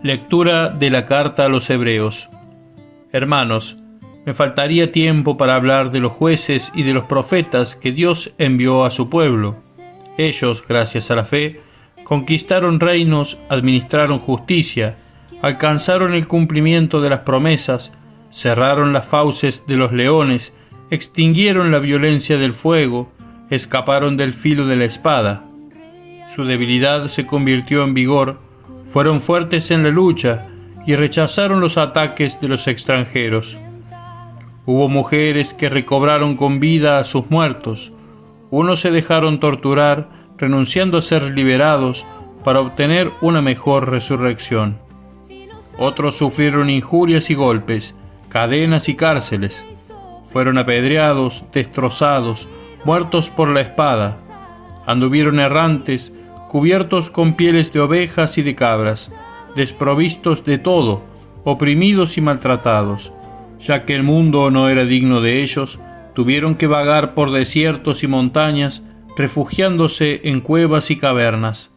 Lectura de la carta a los Hebreos. Hermanos, me faltaría tiempo para hablar de los jueces y de los profetas que Dios envió a su pueblo. Ellos, gracias a la fe, conquistaron reinos, administraron justicia, alcanzaron el cumplimiento de las promesas, cerraron las fauces de los leones, extinguieron la violencia del fuego, escaparon del filo de la espada. Su debilidad se convirtió en vigor, fueron fuertes en la lucha y rechazaron los ataques de los extranjeros. Hubo mujeres que recobraron con vida a sus muertos. Unos se dejaron torturar, renunciando a ser liberados para obtener una mejor resurrección. Otros sufrieron injurias y golpes, cadenas y cárceles. Fueron apedreados, destrozados, muertos por la espada. Anduvieron errantes, cubiertos con pieles de ovejas y de cabras, desprovistos de todo, oprimidos y maltratados. Ya que el mundo no era digno de ellos, tuvieron que vagar por desiertos y montañas, refugiándose en cuevas y cavernas.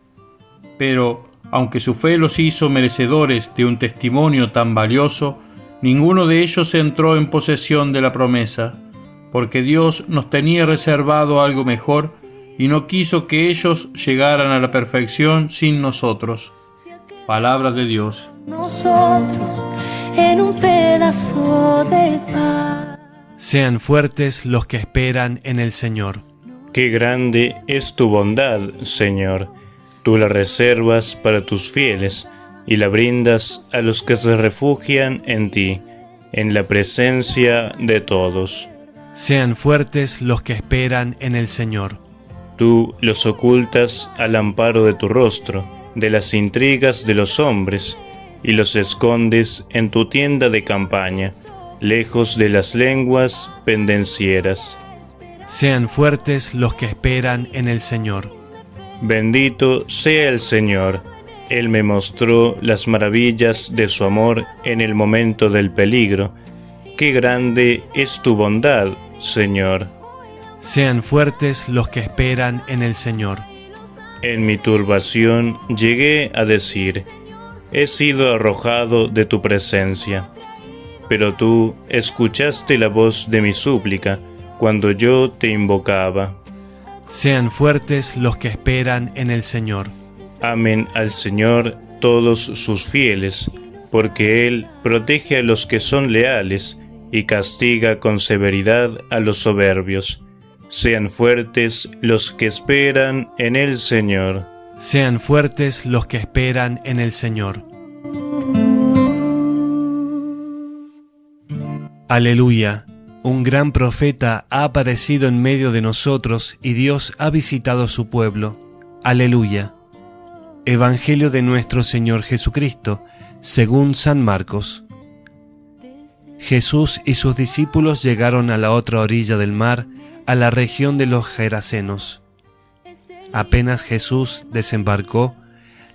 Pero, aunque su fe los hizo merecedores de un testimonio tan valioso, ninguno de ellos entró en posesión de la promesa, porque Dios nos tenía reservado algo mejor y no quiso que ellos llegaran a la perfección sin nosotros. Palabra de Dios. Nosotros en un pedazo de paz. Sean fuertes los que esperan en el Señor. Qué grande es tu bondad, Señor. Tú la reservas para tus fieles y la brindas a los que se refugian en ti, en la presencia de todos. Sean fuertes los que esperan en el Señor. Tú los ocultas al amparo de tu rostro, de las intrigas de los hombres, y los escondes en tu tienda de campaña, lejos de las lenguas pendencieras. Sean fuertes los que esperan en el Señor. Bendito sea el Señor. Él me mostró las maravillas de su amor en el momento del peligro. Qué grande es tu bondad, Señor. Sean fuertes los que esperan en el Señor. En mi turbación llegué a decir: he sido arrojado de tu presencia. Pero tú escuchaste la voz de mi súplica cuando yo te invocaba. Sean fuertes los que esperan en el Señor. Amen al Señor todos sus fieles, porque Él protege a los que son leales y castiga con severidad a los soberbios. Sean fuertes los que esperan en el Señor. Sean fuertes los que esperan en el Señor. Aleluya. Un gran profeta ha aparecido en medio de nosotros y Dios ha visitado a su pueblo. Aleluya. Evangelio de nuestro Señor Jesucristo, según San Marcos. Jesús y sus discípulos llegaron a la otra orilla del mar, a la región de los Gerasenos. Apenas Jesús desembarcó,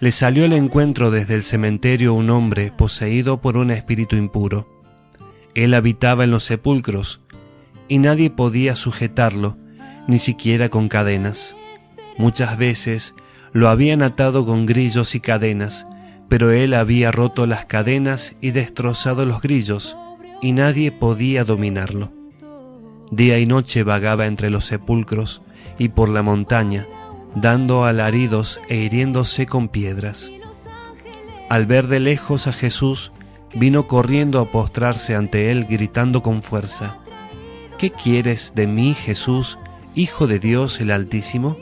le salió al encuentro desde el cementerio un hombre poseído por un espíritu impuro. Él habitaba en los sepulcros, y nadie podía sujetarlo, ni siquiera con cadenas. Muchas veces lo habían atado con grillos y cadenas, pero él había roto las cadenas y destrozado los grillos, y nadie podía dominarlo. Día y noche vagaba entre los sepulcros y por la montaña, dando alaridos e hiriéndose con piedras. Al ver de lejos a Jesús, vino corriendo a postrarse ante él, gritando con fuerza: ¿Qué quieres de mí, Jesús, Hijo de Dios el Altísimo?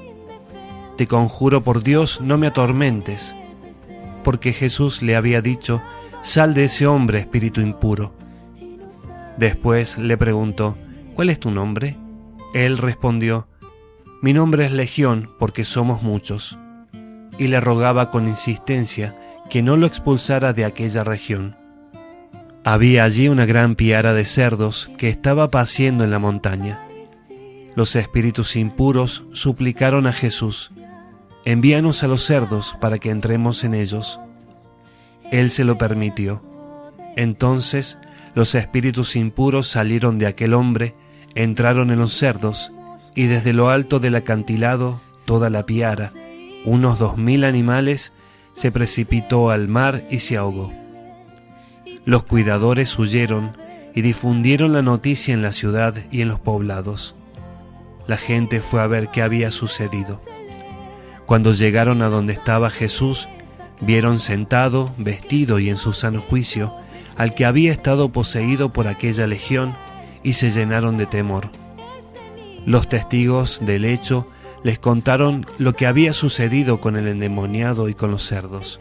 Te conjuro por Dios, no me atormentes. Porque Jesús le había dicho: sal de ese hombre, espíritu impuro. Después le preguntó: ¿cuál es tu nombre? Él respondió: mi nombre es Legión, porque somos muchos. Y le rogaba con insistencia que no lo expulsara de aquella región. Había allí una gran piara de cerdos que estaba paciendo en la montaña. Los espíritus impuros suplicaron a Jesús: envíanos a los cerdos para que entremos en ellos. Él se lo permitió. Entonces los espíritus impuros salieron de aquel hombre, entraron en los cerdos, y desde lo alto del acantilado toda la piara, unos 2000 animales, se precipitó al mar y se ahogó. Los cuidadores huyeron y difundieron la noticia en la ciudad y en los poblados. La gente fue a ver qué había sucedido. Cuando llegaron a donde estaba Jesús, vieron sentado, vestido y en su sano juicio, al que había estado poseído por aquella legión, y se llenaron de temor. Los testigos del hecho les contaron lo que había sucedido con el endemoniado y con los cerdos.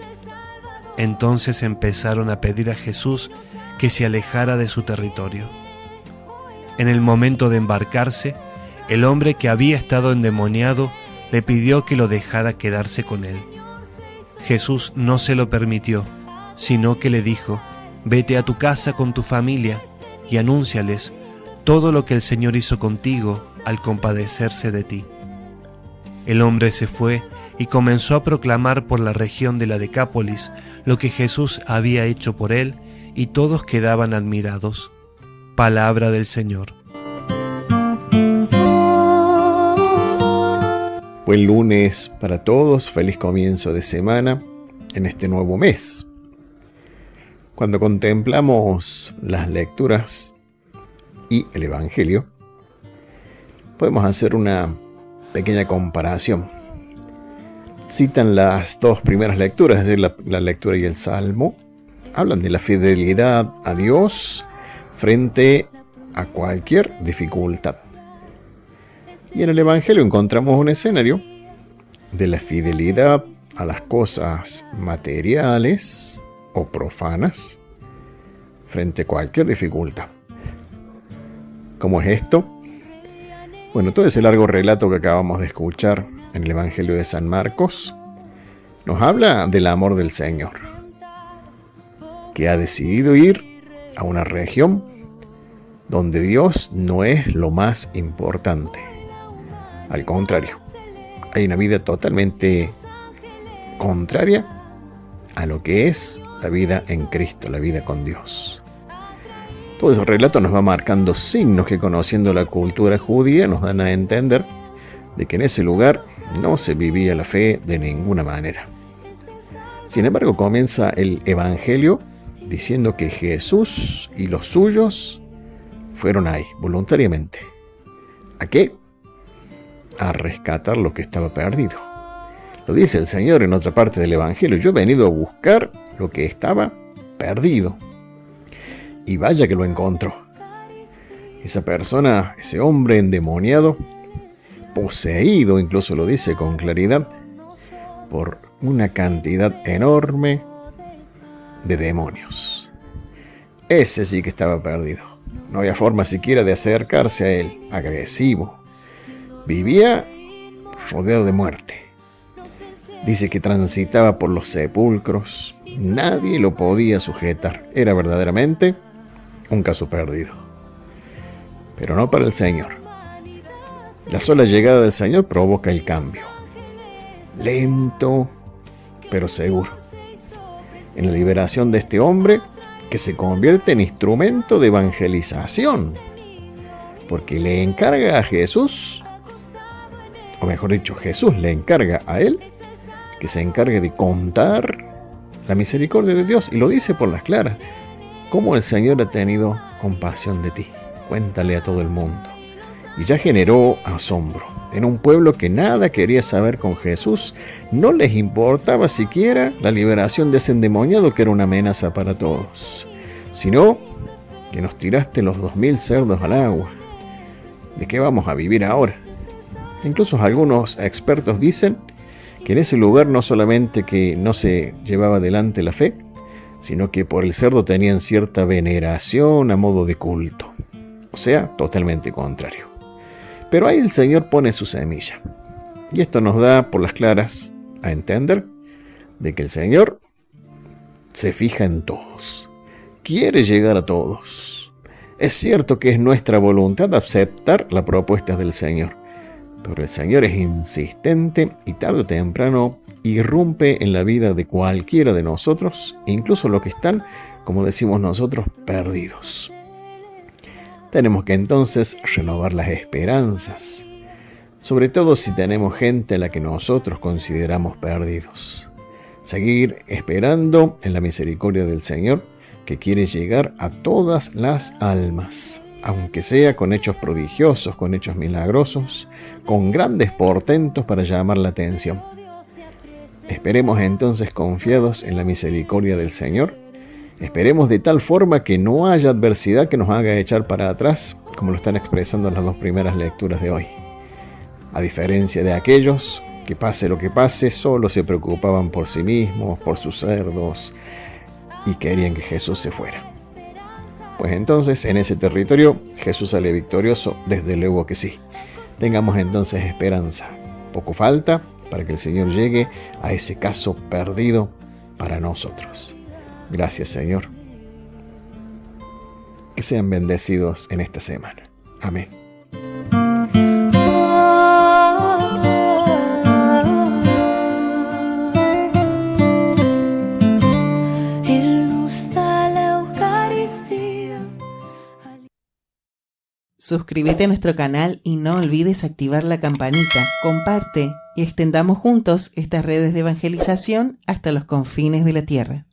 Entonces empezaron a pedir a Jesús que se alejara de su territorio. En el momento de embarcarse, el hombre que había estado endemoniado le pidió que lo dejara quedarse con él. Jesús no se lo permitió, sino que le dijo: «Vete a tu casa con tu familia y anúnciales todo lo que el Señor hizo contigo al compadecerse de ti». El hombre se fue y comenzó a proclamar por la región de la Decápolis lo que Jesús había hecho por él, y todos quedaban admirados. Palabra del Señor. Buen lunes para todos, feliz comienzo de semana en este nuevo mes. Cuando contemplamos las lecturas y el Evangelio, podemos hacer una pequeña comparación. Citan las dos primeras lecturas, es decir, la lectura y el Salmo. Hablan de la fidelidad a Dios frente a cualquier dificultad. Y en el Evangelio encontramos un escenario de la fidelidad a las cosas materiales o profanas frente a cualquier dificultad. ¿Cómo es esto? Bueno, todo ese largo relato que acabamos de escuchar en el Evangelio de San Marcos nos habla del amor del Señor, que ha decidido ir a una región donde Dios no es lo más importante. Al contrario, hay una vida totalmente contraria a lo que es la vida en Cristo, la vida con Dios. Todo ese relato nos va marcando signos que, conociendo la cultura judía, nos dan a entender de que en ese lugar no se vivía la fe de ninguna manera. Sin embargo, comienza el Evangelio diciendo que Jesús y los suyos fueron ahí voluntariamente. ¿A qué? A rescatar lo que estaba perdido. Lo dice el Señor en otra parte del Evangelio: yo he venido a buscar lo que estaba perdido. Y vaya que lo encontró. Esa persona, ese hombre endemoniado, poseído, incluso lo dice con claridad, por una cantidad enorme de demonios. Ese sí que estaba perdido. No había forma siquiera de acercarse a él. Agresivo. Vivía rodeado de muerte. Dice que transitaba por los sepulcros. Nadie lo podía sujetar. Era verdaderamente un caso perdido. Pero no para el Señor. La sola llegada del Señor provoca el cambio. Lento, pero seguro. En la liberación de este hombre, que se convierte en instrumento de evangelización. Porque le encarga a Jesús, o mejor dicho, Jesús le encarga a él, que se encargue de contar la misericordia de Dios. Y lo dice por las claras: cómo el Señor ha tenido compasión de ti. Cuéntale a todo el mundo. Y ya generó asombro en un pueblo que nada quería saber con Jesús. No les importaba siquiera la liberación de ese endemoniado, que era una amenaza para todos, sino que nos tiraste los 2000 cerdos al agua. ¿De qué vamos a vivir ahora? Incluso algunos expertos dicen que en ese lugar no solamente que no se llevaba adelante la fe, sino que por el cerdo tenían cierta veneración a modo de culto. O sea, totalmente contrario. Pero ahí el Señor pone su semilla. Y esto nos da por las claras a entender de que el Señor se fija en todos. Quiere llegar a todos. Es cierto que es nuestra voluntad aceptar las propuestas del Señor. Pero el Señor es insistente y tarde o temprano irrumpe en la vida de cualquiera de nosotros, incluso los que están, como decimos nosotros, perdidos. Tenemos que entonces renovar las esperanzas, sobre todo si tenemos gente a la que nosotros consideramos perdidos. seguir esperando en la misericordia del Señor, que quiere llegar a todas las almas, aunque sea con hechos prodigiosos, con hechos milagrosos, con grandes portentos para llamar la atención. Esperemos entonces confiados en la misericordia del Señor. Esperemos de tal forma que no haya adversidad que nos haga echar para atrás, como lo están expresando las dos primeras lecturas de hoy. A diferencia de aquellos que pase lo que pase, solo se preocupaban por sí mismos, por sus cerdos, y querían que Jesús se fuera. Pues entonces, en ese territorio, Jesús sale victorioso, desde luego que sí. Tengamos entonces esperanza. Poco falta para que el Señor llegue a ese caso perdido para nosotros. Gracias, Señor. Que sean bendecidos en esta semana. Amén. Suscríbete a nuestro canal y no olvides activar la campanita. Comparte y extendamos juntos estas redes de evangelización hasta los confines de la tierra.